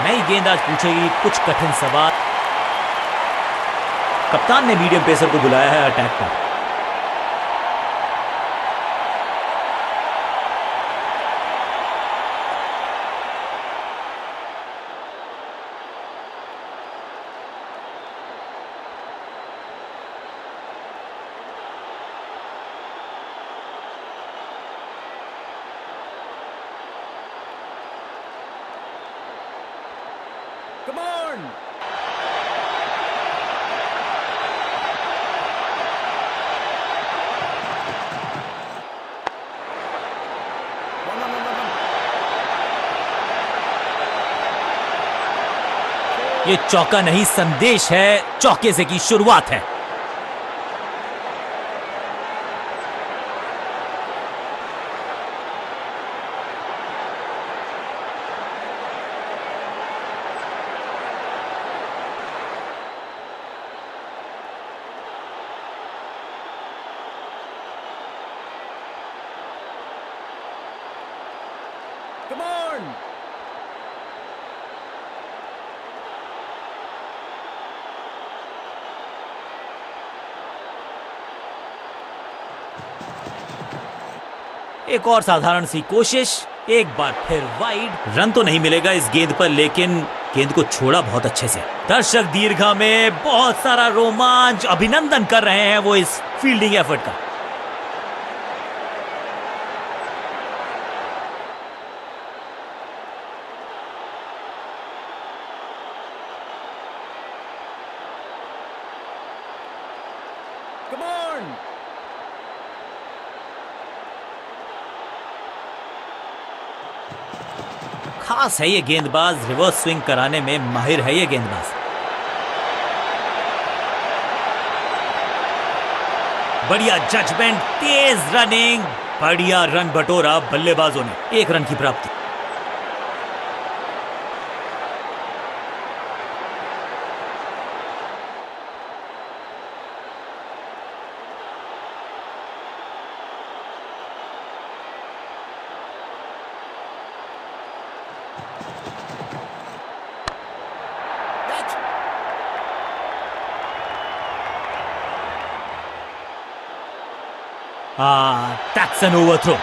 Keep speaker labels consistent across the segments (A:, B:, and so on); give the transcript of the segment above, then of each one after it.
A: नई गेंद आज पूछेगी कुछ कठिन सवाल। कप्तान ने मीडियम पेसर को बुलाया है अटैक पर।
B: Come on!
A: ये चौका नहीं संदेश है, चौके से की शुरुआत है।
B: Come on!
A: एक और साधारण सी कोशिश, एक बार फिर वाइड। रन तो नहीं मिलेगा इस गेंद पर, लेकिन गेंद को छोड़ा बहुत अच्छे से। दर्शक दीर्घा में बहुत सारा रोमांच, अभिनंदन कर रहे हैं वो इस फील्डिंग एफर्ट का।
B: Come on!
A: खास है ये गेंदबाज, रिवर्स स्विंग कराने में माहिर है ये गेंदबाज। बढ़िया जजमेंट, तेज रनिंग, बढ़िया रन बटोरा बल्लेबाजों ने। 1 रन की प्राप्ति। That's an overthrow.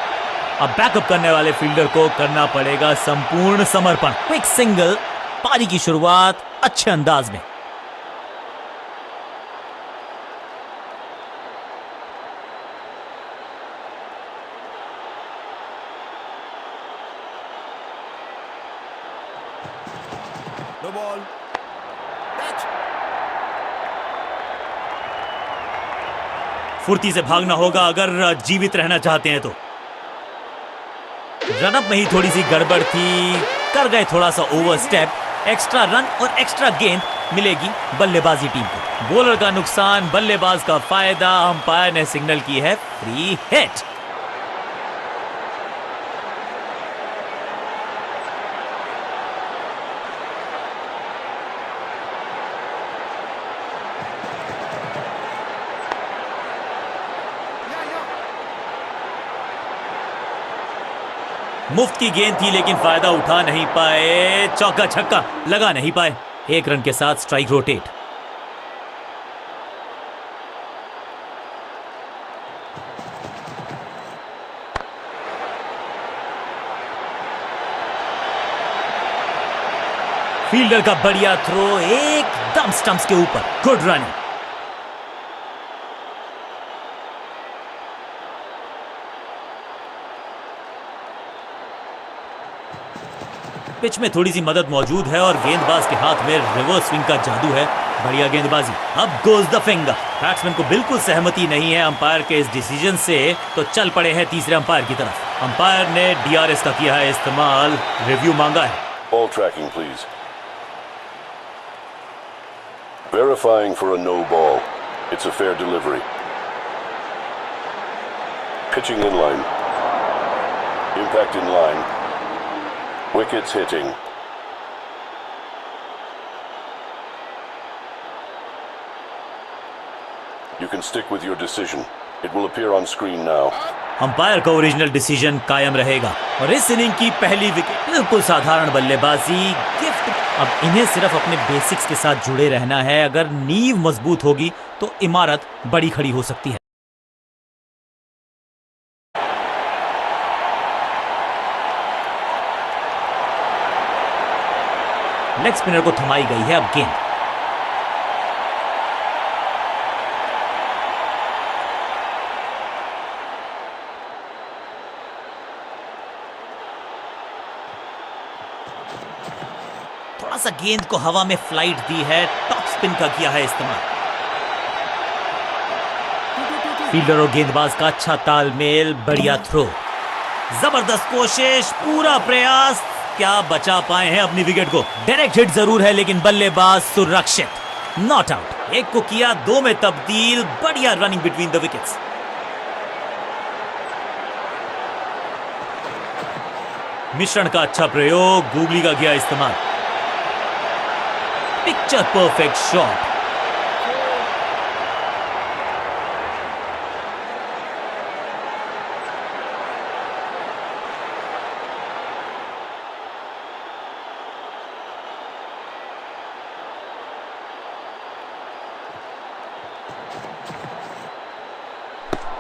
A: अब बैकअप करने वाले फील्डर को करना पड़ेगा संपूर्ण समर्पण। क्विक सिंगल, पारी की शुरुआत अच्छे अंदाज में।
B: No ball. Catch.
A: फुर्ती से भागना होगा अगर जीवित रहना चाहते हैं तो। रनअप में ही थोड़ी सी गड़बड़ थी, कर गए थोड़ा सा ओवरस्टेप। एक्स्ट्रा रन और एक्स्ट्रा गेंद मिलेगी बल्लेबाजी टीम को। बॉलर का नुकसान, बल्लेबाज का फायदा। अंपायर ने सिग्नल की है फ्री हिट। मुफ्त की गेंद थी लेकिन फायदा उठा नहीं पाए। चौका छक्का लगा नहीं पाए। 1 रन के साथ स्ट्राइक रोटेट। फील्डर का बढ़िया थ्रो, एकदम स्टंप्स के ऊपर। Good running. पिच में थोड़ी सी मदद मौजूद है और गेंदबाज के हाथ में रिवर्स स्विंग का जादू है। बढ़िया गेंदबाजी। अब गोज द फिंगर। बैट्समैन को बिल्कुल सहमति नहीं है अंपायर के इस डिसीजन से, तो चल पड़े हैं तीसरे अंपायर की तरफ। अंपायर ने डीआरएस का किया है इस्तेमाल, रिव्यू मांगा है।
C: Ball tracking, please. Verifying for a no ball. It's a fair delivery. Pitching in line. Impact in line. Wickets hitting. You can stick with your decision. It will appear on screen now.
A: Umpire का original decision कायम रहेगा और इस inning की पहली wicket बिल्कुल साधारण बल्लेबाजी गिफ्ट। अब इन्हें सिर्फ अपने बेसिक्स के साथ जुड़े रहना है। अगर नींव मजबूत होगी तो इमारत बड़ी खड़ी हो सकती है। लेग स्पिनर को थमाई गई है अब गेंद। थोड़ा सा गेंद को हवा में फ्लाइट दी है, टॉप स्पिन का किया है इस्तेमाल। फील्डर और गेंदबाज का अच्छा तालमेल, बढ़िया थ्रो, जबरदस्त कोशिश, पूरा प्रयास, क्या बचा पाए हैं अपनी विकेट को। डायरेक्ट हिट जरूर है लेकिन बल्लेबाज सुरक्षित, नॉट आउट। एक को किया दो में तब्दील, बढ़िया रनिंग बिटवीन द विकेट्स। मिश्रण का अच्छा प्रयोग, गूगली का किया इस्तेमाल, पिक्चर परफेक्ट शॉट।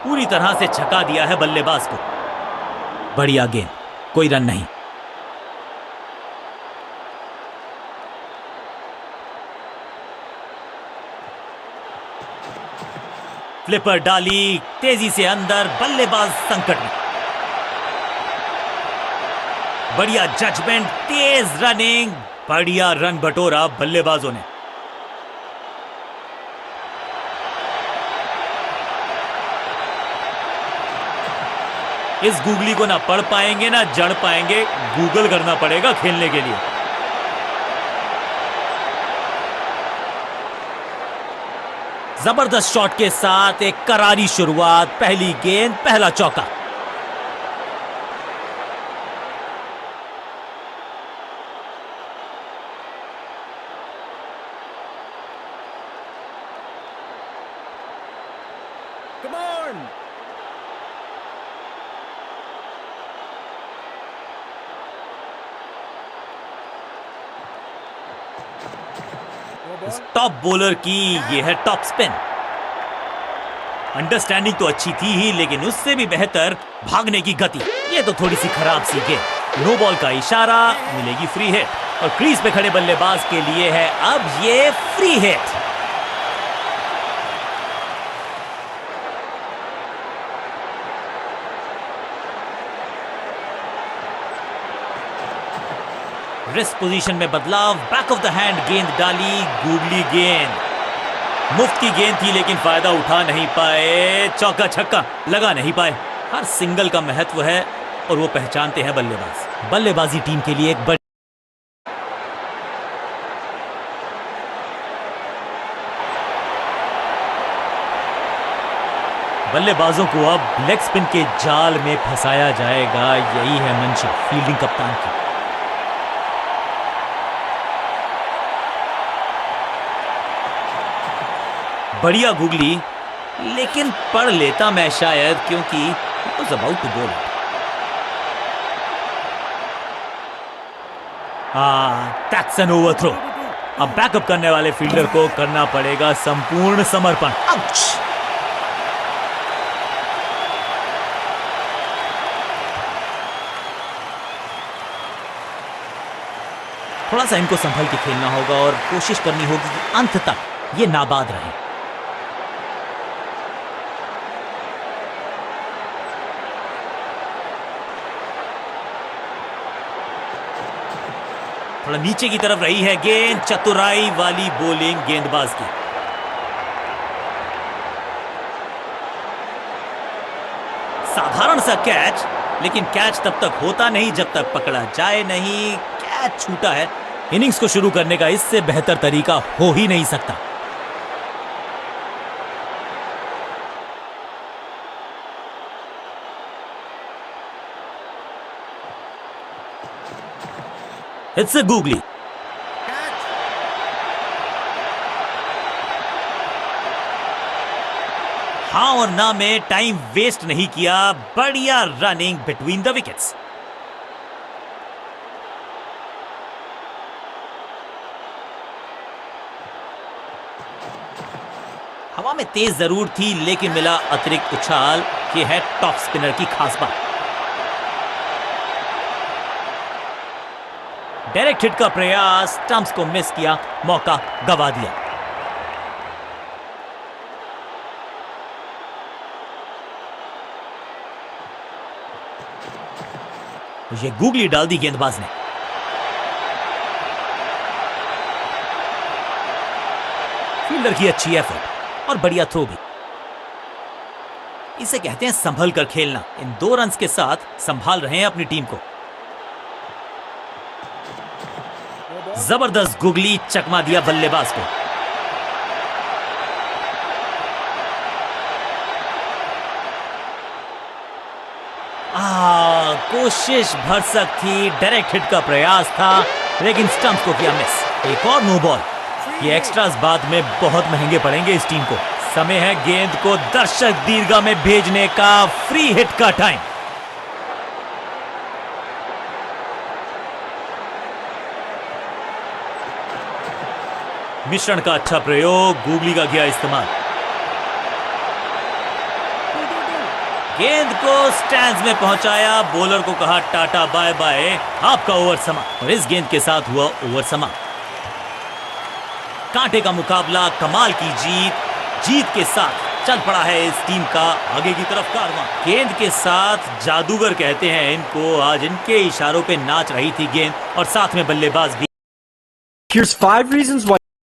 A: पूरी तरह से छका दिया है बल्लेबाज को। बढ़िया गेंद, कोई रन नहीं। फ्लिपर डाली, तेजी से अंदर, बल्लेबाज संकट में। बढ़िया जजमेंट, तेज रनिंग, बढ़िया रन बटोरा बल्लेबाजों ने। इस गूगली को ना पढ़ पाएंगे ना जड़ पाएंगे, गूगल करना पड़ेगा खेलने के लिए। जबरदस्त शॉट के साथ एक करारी शुरुआत, पहली गेंद, पहला चौका।
B: Come on!
A: इस टॉप बॉलर की ये है टॉप स्पिन। अंडरस्टैंडिंग तो अच्छी थी ही लेकिन उससे भी बेहतर भागने की गति। ये तो थोड़ी सी खराब सी गेंद। नो बॉल का इशारा, मिलेगी फ्री हिट और क्रीज पे खड़े बल्लेबाज के लिए है अब ये फ्री हिट। रिस्ट पोजीशन में बदलाव, बैक ऑफ द हैंड गेंद डाली, गूगली गेंद। मुफ्त की गेंद थी लेकिन फायदा उठा नहीं पाए, चौका छक्का लगा नहीं पाए। हर सिंगल का महत्व है और वो पहचानते हैं बल्लेबाज। बल्लेबाजी टीम के लिए एक बड़ी बल्लेबाजों को अब लेग स्पिन के जाल में फंसाया जाएगा, यही है मंशा फील्डिंग कप्तान की। बढ़िया गूगली, लेकिन पढ़ लेता मैं शायद, क्योंकि it was about to bowl it. That's an overthrow. अब बैकअप करने वाले फील्डर को करना पड़ेगा संपूर्ण समर्पण। आउच! थोड़ा सा इनको संभल के खेलना होगा और कोशिश करनी होगी कि अंत तक ये नाबाद रहे। थोड़ा नीचे की तरफ रही है गेंद, चतुराई वाली बॉलिंग गेंदबाज की। साधारण सा कैच, लेकिन कैच तब तक होता नहीं जब तक पकड़ा जाए नहीं। कैच छूटा है। इनिंग्स को शुरू करने का इससे बेहतर तरीका हो ही नहीं सकता। It's a googly.
B: Catch!
A: हाँ और ना में टाइम वेस्ट नहीं किया, बढ़िया रनिंग बिटवीन द विकेट्स। हवा में तेज जरूर थी लेकिन मिला अतिरिक्त उछाल, ये है टॉप स्पिनर की खास बात। डायरेक्ट हिट का प्रयास, स्टंप्स को मिस किया, मौका गवा दिया। ये गूगली डाल दी गेंदबाज ने। फील्डर की अच्छी एफर्ट और बढ़िया थ्रो भी। इसे कहते हैं संभल कर खेलना। इन 2 रन्स के साथ संभाल रहे हैं अपनी टीम को। जबरदस्त गुगली, चकमा दिया बल्लेबाज को। कोशिश भरसक थी, डायरेक्ट हिट का प्रयास था लेकिन स्टंप्स को किया मिस। एक और नो बॉल। ये एक्स्ट्रास बाद में बहुत महंगे पड़ेंगे इस टीम को। समय है गेंद को दर्शक दीर्घा में भेजने का, फ्री हिट का टाइम। मिश्रण का अच्छा प्रयोग, गूगली का किया इस्तेमाल। गेंद को स्टैंड्स में पहुंचाया, बॉलर को कहा टाटा बाय बाय, आपका ओवर समाप्त। और इस गेंद के साथ हुआ ओवर समाप्त। कांटे का मुकाबला, कमाल की जीत के साथ चल पड़ा है इस टीम का आगे की तरफ कारवां। गेंद के साथ जादूगर कहते हैं इनको, आज इनके इशारों पे नाच रही थी गेंद और साथ में बल्लेबाज भी।
D: Here's 5 reasons why